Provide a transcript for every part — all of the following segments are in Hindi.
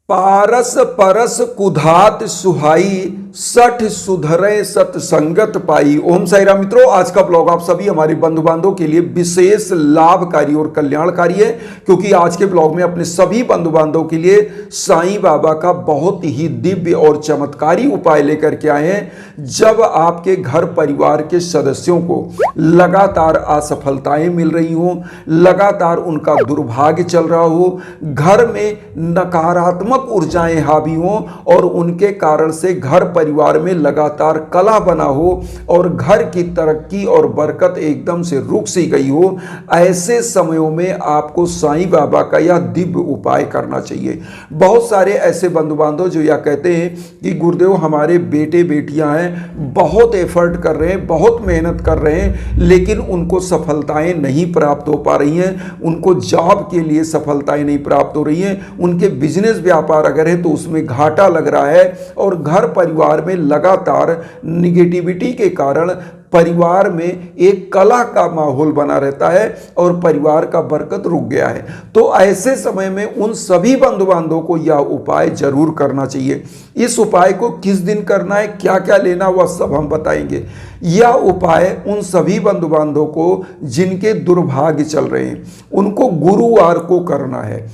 पारस परस कुधात सुहाई सठ सुधरे सतसंगत पाई। ओम साई राम मित्रों, आज का ब्लॉग आप सभी हमारे बंधु बांधवों के लिए विशेष लाभकारी और कल्याणकारी है, क्योंकि आज के ब्लॉग में अपने सभी बंधु बांधवों के लिए साईं बाबा का बहुत ही दिव्य और चमत्कारी उपाय लेकर के आए हैं। जब आपके घर परिवार के सदस्यों को लगातार असफलताएं मिल रही हों, लगातार उनका दुर्भाग्य चल रहा हो, घर में नकारात्मक ऊर्जाएं हावी हों और उनके कारण से घर परिवार में लगातार कलह बना हो और घर की तरक्की और बरकत एकदम से रुक सी गई हो, ऐसे समयों में आपको साईं बाबा का यह दिव्य उपाय करना चाहिए। बहुत सारे ऐसे बंधु बांधव जो यह कहते हैं कि गुरुदेव हमारे बेटे बेटियां हैं, बहुत एफर्ट कर रहे हैं, बहुत मेहनत कर रहे हैं, लेकिन उनको सफलताएं नहीं प्राप्त हो पा रही हैं, उनको जॉब के लिए सफलताएं नहीं प्राप्त हो रही हैं, उनके बिजनेस व्यापार अगर है तो उसमें घाटा लग रहा है और घर परिवार में लगातार निगेटिविटी के कारण परिवार में एक कलह का माहौल बना रहता है और परिवार का बरकत रुक गया है। तो ऐसे समय में उन सभी बंधु बांधवों को यह उपाय जरूर करना चाहिए। इस उपाय को किस दिन करना है, क्या क्या लेना, वह सब हम बताएंगे। यह उपाय उन सभी बंधु बांधवों को जिनके दुर्भाग्य चल रहे हैं उनको गुरुवार को करना है।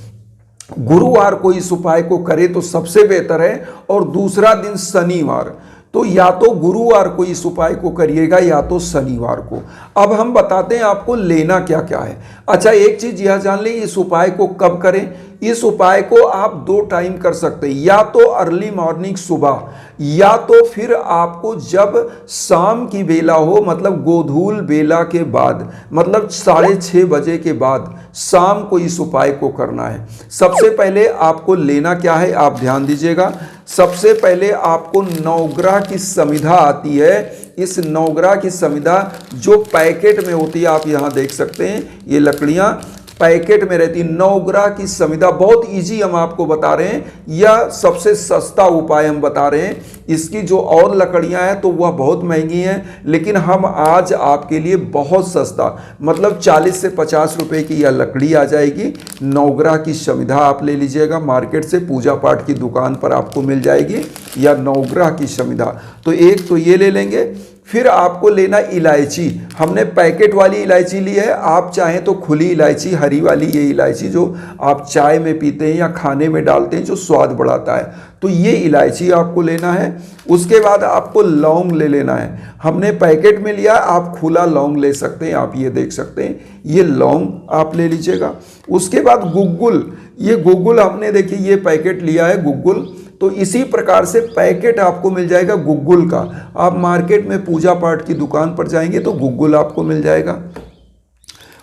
गुरुवार को इस उपाय को करे तो सबसे बेहतर है, और दूसरा दिन शनिवार। तो या तो गुरुवार को इस उपाय को करिएगा या तो शनिवार को। अब हम बताते हैं आपको लेना क्या क्या है। अच्छा, एक चीज यह जान लें, इस उपाय को कब करें। इस उपाय को आप 2 टाइम कर सकते हैं, या तो अर्ली मॉर्निंग सुबह, या तो फिर आपको जब शाम की बेला हो, मतलब गोधूल बेला के बाद, मतलब 6:30 बजे के बाद शाम को इस उपाय को करना है। सबसे पहले आपको लेना क्या है, आप ध्यान दीजिएगा। सबसे पहले आपको नवग्रह की समिधा आती है। इस नवग्रह की समिधा जो पैकेट में होती है, आप यहाँ देख सकते हैं, ये लकड़ियाँ पैकेट में रहती। नवग्रह की समिधा बहुत इजी हम आपको बता रहे हैं, यह सबसे सस्ता उपाय हम बता रहे हैं। इसकी जो और लकड़ियां हैं तो वह बहुत महंगी हैं, लेकिन हम आज आपके लिए बहुत सस्ता, मतलब 40 से 50 रुपए की यह लकड़ी आ जाएगी। नवग्रह की समिधा आप ले लीजिएगा मार्केट से, पूजा पाठ की दुकान पर आपको मिल जाएगी, या नवग्रह की समिधा। तो एक तो ये ले लेंगे। फिर आपको लेना इलायची। हमने पैकेट वाली इलायची ली है, आप चाहें तो खुली इलायची, हरी वाली ये इलायची जो आप चाय में पीते हैं या खाने में डालते हैं, जो स्वाद बढ़ाता है, तो ये इलायची आपको लेना है। उसके बाद आपको लौंग ले लेना है। हमने पैकेट में लिया, आप खुला लौंग ले सकते हैं, आप ये देख सकते हैं, ये लौंग आप ले लीजिएगा। उसके बाद गुग्गुल, ये गुग्गुल हमने देखिए ये पैकेट लिया है गुग्गुल, तो इसी प्रकार से पैकेट आपको मिल जाएगा गुग्गुल का। आप मार्केट में पूजा पाठ की दुकान पर जाएंगे तो गुग्गुल आपको मिल जाएगा।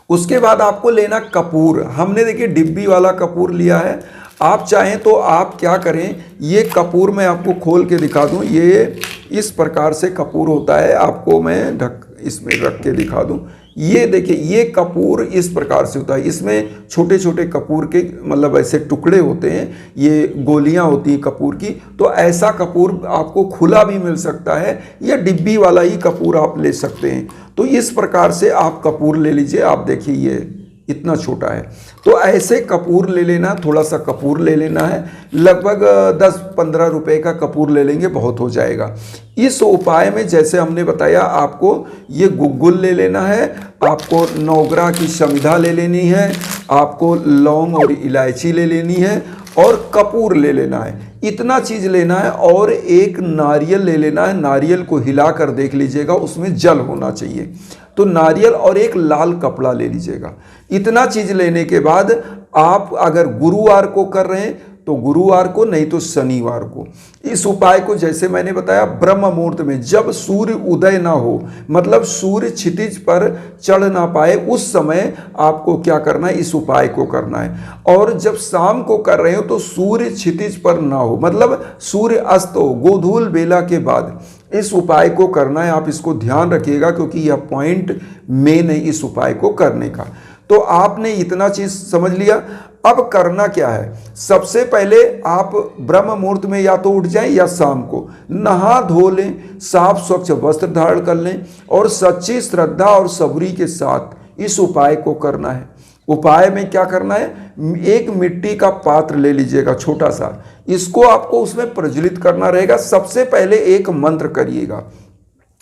उसके बाद आपको लेना कपूर। हमने देखिए डिब्बी वाला कपूर लिया है। आप चाहें तो आप क्या करें, ये कपूर मैं आपको खोल के दिखा दूं। ये इस प्रकार से कपूर होता है, आपको मैं इसमें रख के दिखा दूं। ये देखिए, ये कपूर इस प्रकार से होता है। इसमें छोटे छोटे कपूर के मतलब ऐसे टुकड़े होते हैं, ये गोलियां होती हैं कपूर की। तो ऐसा कपूर आपको खुला भी मिल सकता है, या डिब्बी वाला ही कपूर आप ले सकते हैं। तो इस प्रकार से आप कपूर ले लीजिए। आप देखिए ये इतना छोटा है, तो ऐसे कपूर ले लेना, थोड़ा सा कपूर ले लेना है, लगभग 10-15 रुपए का कपूर ले लेंगे, बहुत हो जाएगा। इस उपाय में जैसे हमने बताया, आपको ये गुग्गुल ले लेना है, आपको नवग्रह की समिधा ले लेनी है, आपको लौंग और इलायची ले लेनी है, और कपूर ले लेना है। इतना चीज लेना है, और एक नारियल ले लेना है। नारियल को हिलाकर देख लीजिएगा, उसमें जल होना चाहिए। तो नारियल और एक लाल कपड़ा ले लीजिएगा। इतना चीज लेने के बाद आप अगर गुरुवार को कर रहे हैं तो गुरुवार को, नहीं तो शनिवार को। इस उपाय को जैसे मैंने बताया ब्रह्म मुहूर्त में, जब सूर्य उदय ना हो, मतलब सूर्य क्षितिज पर चढ़ ना पाए, उस समय आपको क्या करना है, इस उपाय को करना है। और जब शाम को कर रहे हो तो सूर्य क्षितिज पर ना हो, मतलब सूर्य अस्त हो, गोधूल बेला के बाद इस उपाय को करना है। आप इसको ध्यान रखिएगा, क्योंकि यह पॉइंट मेन है इस उपाय को करने का। तो आपने इतना चीज समझ लिया। अब करना क्या है, सबसे पहले आप ब्रह्म मुहूर्त में या तो उठ जाएं या शाम को नहा धो लें, साफ स्वच्छ वस्त्र धारण कर लें, और सच्ची श्रद्धा और सबूरी के साथ इस उपाय को करना है। उपाय में क्या करना है, एक मिट्टी का पात्र ले लीजिएगा छोटा सा, इसको आपको उसमें प्रज्वलित करना रहेगा। सबसे पहले एक मंत्र करिएगा।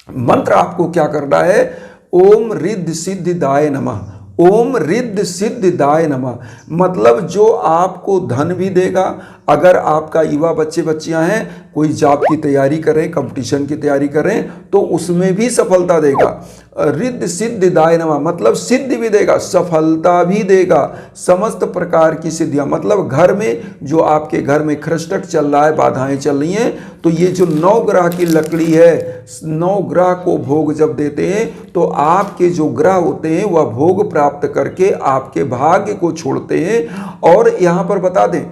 मंत्र आपको क्या करना है, ओम रिद्ध सिद्धिदाय नमः, ओम रिद्ध सिद्धिदाय नमः। मतलब जो आपको धन भी देगा, अगर आपका युवा बच्चे बच्चियां हैं कोई जॉब की तैयारी करें, कंपटीशन की तैयारी करें, तो उसमें भी सफलता देगा। रिद्ध सिद्धिदाय नमः मतलब सिद्धि भी देगा, सफलता भी देगा, समस्त प्रकार की सिद्धियां। मतलब घर में जो आपके घर में खृष्टक चल रहा है, बाधाएं चल रही हैं, तो ये जो 9 ग्रह की लकड़ी है, 9 ग्रह को भोग जब देते हैं तो आपके जो ग्रह होते हैं वह भोग प्राप्त करके आपके भाग्य को छोड़ते हैं। और यहाँ पर बता दें,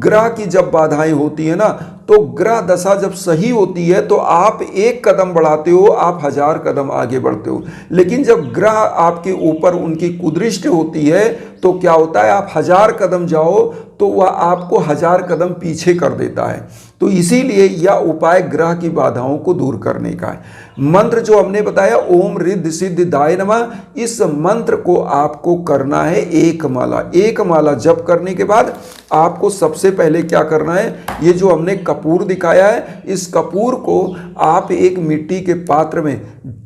ग्रह की जब बाधाएं होती है ना, तो ग्रह दशा जब सही होती है तो आप 1 कदम बढ़ाते हो, आप 1000 कदम आगे बढ़ते हो। लेकिन जब ग्रह आपके ऊपर उनकी कुदृष्टि होती है तो क्या होता है, आप 1000 कदम जाओ तो वह आपको 1000 कदम पीछे कर देता है। तो इसीलिए यह उपाय ग्रह की बाधाओं को दूर करने का है। मंत्र जो हमने बताया ओम रिद्ध सिद्धिदाय नमः, इस मंत्र को आपको करना है 1 माला। 1 माला जप करने के बाद आपको सबसे पहले क्या करना है, ये जो हमने कपूर दिखाया है, इस कपूर को आप एक मिट्टी के पात्र में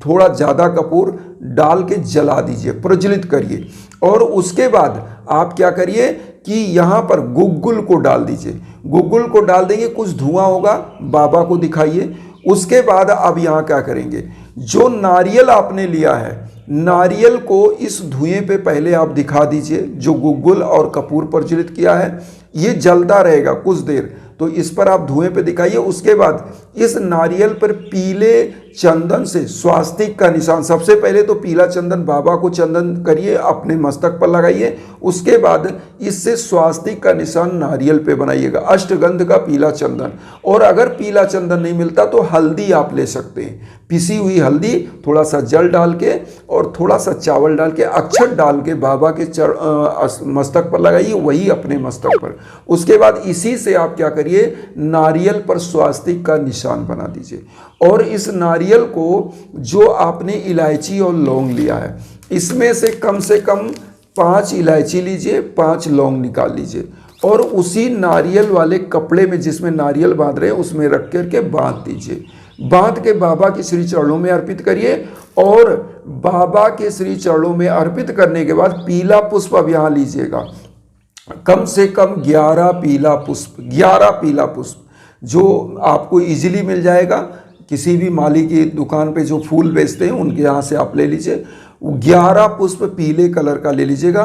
थोड़ा ज़्यादा कपूर डाल के जला दीजिए, प्रज्वलित करिए। और उसके बाद आप क्या करिए कि यहाँ पर गुग्गुल को डाल दीजिए। गुग्गुल को डाल देंगे, कुछ धुआं होगा, बाबा को दिखाइए। उसके बाद अब यहाँ क्या करेंगे, जो नारियल आपने लिया है, नारियल को इस धुएं पे पहले आप दिखा दीजिए। जो गुग्गुल और कपूर प्रज्वलित किया है ये जलता रहेगा कुछ देर, तो इस पर आप धुएं पे दिखाइए। उसके बाद इस नारियल पर पीले चंदन से स्वास्तिक का निशान, सबसे पहले तो पीला चंदन बाबा को चंदन करिए, अपने मस्तक पर लगाइए। उसके बाद इससे स्वास्तिक का निशान नारियल पे बनाइएगा, अष्टगंध का पीला चंदन। और अगर पीला चंदन नहीं मिलता तो हल्दी आप ले सकते हैं, पिसी हुई हल्दी, थोड़ा सा जल डाल के और थोड़ा सा चावल डाल के, अक्षत डाल के बाबा के मस्तक पर लगाइए, वही अपने मस्तक पर। उसके बाद इसी से आप क्या करिए, नारियल पर स्वास्तिक का निशान बना दीजिए। और इस नारियल को जो आपने इलायची और लौंग लिया है, इसमें से कम 5 इलायची लीजिए, 5 लौंग निकाल लीजिए और उसी नारियल वाले कपड़े में जिसमें नारियल बांध रहे हैं उसमें रख करके बांध दीजिए। बांध के बाबा के श्री चरणों में अर्पित करिए। और बाबा के श्री चरणों में अर्पित करने के बाद पीला पुष्प अब यहाँ लीजिएगा, कम से कम 11 पीला पुष्प, 11 पीला पुष्प जो आपको इजीली मिल जाएगा। किसी भी माली की दुकान पे जो फूल बेचते हैं उनके यहाँ से आप ले लीजिए। 11 पुष्प पीले कलर का ले लीजिएगा।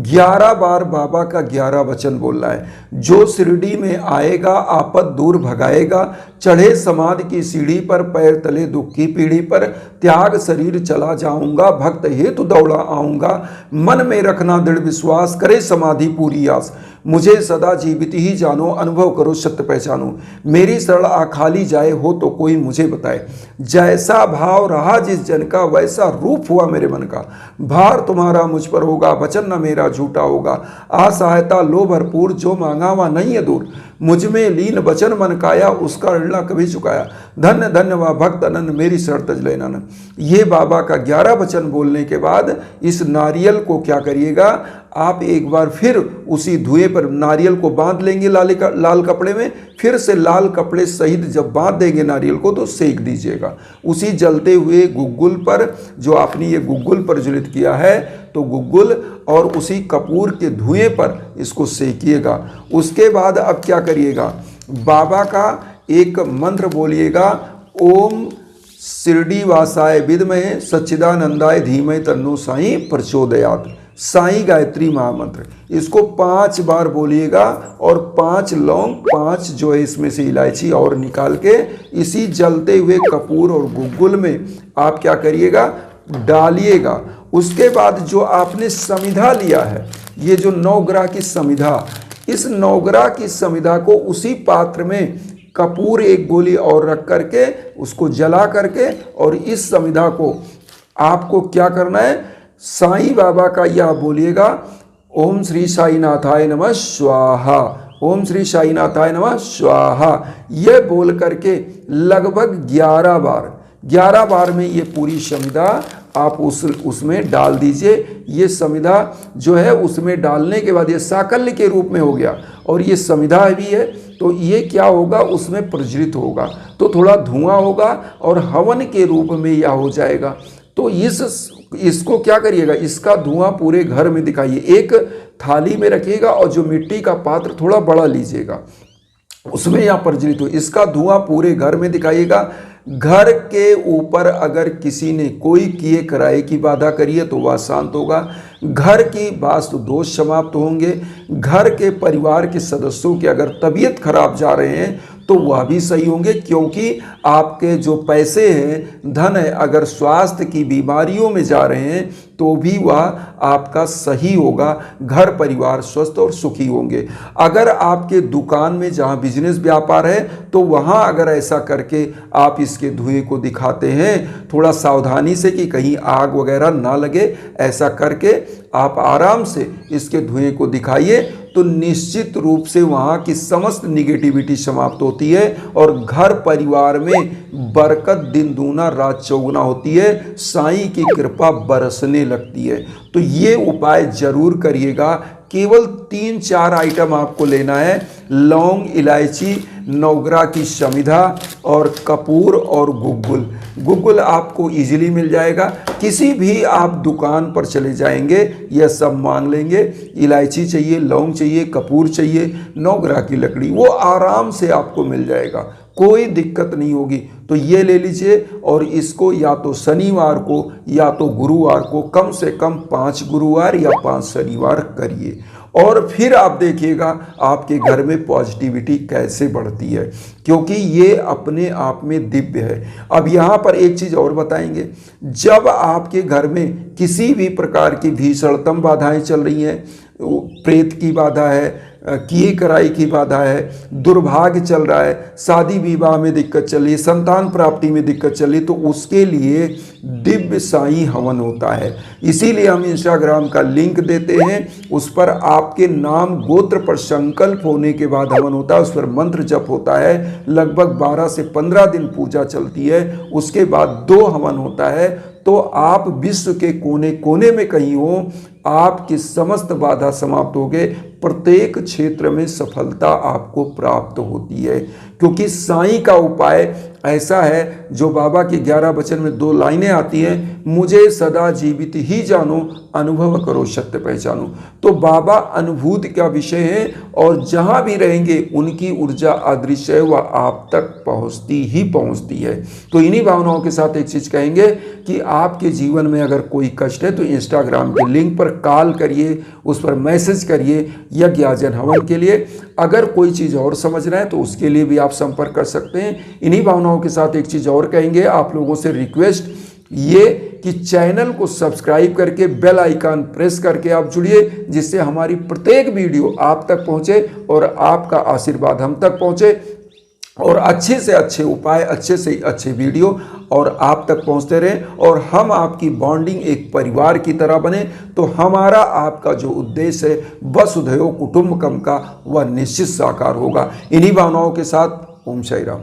11 बार बाबा का 11 वचन बोलना है, जो शिरडी में आएगा आपद दूर भगाएगा, चढ़े समाधि की सीढ़ी पर, पैर तले दुख की पीढ़ी पर, त्याग शरीर चला जाऊंगा, भक्त हेतु दौड़ा आऊंगा, मन में रखना दृढ़ विश्वास, करे समाधि पूरी आस, मुझे सदा जीवित ही जानो, अनुभव करो सत्य पहचानो, मेरी शरण आखाली जाए हो तो कोई मुझे बताए, जैसा भाव रहा जिस जन का वैसा रूप हुआ मेरे मन का, भार तुम्हारा मुझ पर होगा, वचन न मेरा झूठा होगा, असहायता लो भरपूर, जो मांगा वह नहीं है दूर, मुझ में लीन वचन मन काया, उसका ऋण कभी चुकाया, धन्य धन्य वह भक्त अनंत, मेरी शरण तज लेना न। ये बाबा का 11 वचन बोलने के बाद इस नारियल को क्या करिएगा, आप एक बार फिर उसी धुएं पर नारियल को बांध लेंगे लाल कपड़े में, फिर से लाल कपड़े सहित जब बांध देंगे नारियल को तो सेक दीजिएगा उसी जलते हुए गुग्गुल पर, जो आपने ये गुग्गुल प्रज्वलित किया है तो गुग्गुल और उसी कपूर के धुएं पर इसको सेकिएगा। उसके बाद अब क्या करिएगा, बाबा का एक मंत्र बोलिएगा, ओम शिरडी वासाय विद्महे सच्चिदानंदाय धीमहि तन्नो साईं प्रचोदयात्, साईं गायत्री महामंत्र। इसको 5 बार बोलिएगा और 5 लौंग, 5 जो है इसमें से इलायची और निकाल के इसी जलते हुए कपूर और गुग्गुल में आप क्या करिएगा, डालिएगा। उसके बाद जो आपने समिधा लिया है, ये जो 9 ग्रह की समिधा, इस 9 ग्रह की समिधा को उसी पात्र में कपूर 1 गोली और रख करके उसको जला करके, और इस समिधा को आपको क्या करना है, साईं बाबा का यह बोलिएगा, ओम श्री साईनाथाय नमः स्वाहा, ओम श्री साईनाथाय नमः स्वाहा, यह बोल करके लगभग 11 बार में ये पूरी समिधा आप उसमें डाल दीजिए। ये समिधा जो है उसमें डालने के बाद ये साकल्य के रूप में हो गया और ये समिधा भी है, तो ये क्या होगा, उसमें प्रज्वलित होगा तो थोड़ा धुआं होगा और हवन के रूप में यह हो जाएगा। तो इसको क्या करिएगा, इसका धुआं पूरे घर में दिखाइए, एक थाली में रखिएगा और जो मिट्टी का पात्र थोड़ा बड़ा लीजिएगा, उसमें यह प्रज्वलित हो, इसका धुआं पूरे घर में दिखाइएगा। घर के ऊपर अगर किसी ने कोई किए कराए की बाधा करी है तो वह शांत होगा, घर की वास्तु दोष समाप्त होंगे, घर के परिवार के सदस्यों की अगर तबीयत खराब जा रहे हैं तो वह भी सही होंगे, क्योंकि आपके जो पैसे हैं, धन है, अगर स्वास्थ्य की बीमारियों में जा रहे हैं तो भी वह आपका सही होगा, घर परिवार स्वस्थ और सुखी होंगे। अगर आपके दुकान में जहाँ बिजनेस व्यापार है तो वहाँ अगर ऐसा करके आप इसके धुएं को दिखाते हैं, थोड़ा सावधानी से कि कहीं आग वगैरह ना लगे, ऐसा करके आप आराम से इसके धुएं को दिखाइए तो निश्चित रूप से वहाँ की समस्त निगेटिविटी समाप्त होती है और घर परिवार में बरकत दिन दूना रात चौगुना होती है, साईं की कृपा बरसने लगती है। तो ये उपाय जरूर करिएगा। केवल 3-4 आइटम आपको लेना है, लौंग, इलायची, नवग्रह की समिधा और कपूर और गुग्गुल। गुग्गुल आपको इजीली मिल जाएगा, किसी भी आप दुकान पर चले जाएंगे यह सब मांग लेंगे। इलायची चाहिए, लौंग चाहिए, कपूर चाहिए, नवग्रह की लकड़ी, वो आराम से आपको मिल जाएगा, कोई दिक्कत नहीं होगी। तो ये ले लीजिए और इसको या तो शनिवार को या तो गुरुवार को कम से कम 5 गुरुवार या 5 शनिवार करिए और फिर आप देखिएगा आपके घर में पॉजिटिविटी कैसे बढ़ती है, क्योंकि ये अपने आप में दिव्य है। अब यहाँ पर एक चीज़ और बताएंगे, जब आपके घर में किसी भी प्रकार की भीषणतम बाधाएं चल रही हैं, प्रेत की बाधा है, किए कराई की बाधा है, दुर्भाग्य चल रहा है, शादी विवाह में दिक्कत चल रही है, संतान प्राप्ति में दिक्कत चल रही है, तो उसके लिए दिव्य साईं हवन होता है। इसीलिए हम इंस्टाग्राम का लिंक देते हैं, उस पर आपके नाम गोत्र पर संकल्प होने के बाद हवन होता है, उस पर मंत्र जप होता है, लगभग 12 से 15 दिन पूजा चलती है, उसके बाद 2 हवन होता है। तो आप विश्व के कोने कोने में कहीं हो, आपकी समस्त बाधा समाप्त हो गए, प्रत्येक क्षेत्र में सफलता आपको प्राप्त होती है, क्योंकि साईं का उपाय ऐसा है जो बाबा के 11 वचन में 2 लाइनें आती हैं, मुझे सदा जीवित ही जानो, अनुभव करो सत्य पहचानो। तो बाबा अनुभूति का विषय है और जहाँ भी रहेंगे उनकी ऊर्जा अदृश्य है, वह आप तक पहुँचती ही पहुँचती है। तो इन्हीं भावनाओं के साथ एक चीज़ कहेंगे कि आपके जीवन में अगर कोई कष्ट है तो इंस्टाग्राम के लिंक पर कॉल करिए, उस पर मैसेज करिए यज्ञ आजन हवन के लिए। अगर कोई चीज़ और समझ रहे हैं तो उसके लिए भी आप संपर्क कर सकते हैं। इन्हीं भावनाओं के साथ एक चीज़ और कहेंगे, आप लोगों से रिक्वेस्ट ये कि चैनल को सब्सक्राइब करके बेल आइकन प्रेस करके आप जुड़िए, जिससे हमारी प्रत्येक वीडियो आप तक पहुंचे और आपका आशीर्वाद हम तक पहुंचे और अच्छे से अच्छे उपाय, अच्छे से अच्छे वीडियो और आप तक पहुंचते रहें और हम आपकी बॉन्डिंग एक परिवार की तरह बने। तो हमारा आपका जो उद्देश्य है वसुधैव कुटुंबकम का, वह निश्चित साकार होगा। इन्हीं भावनाओं के साथ ओम साई राम।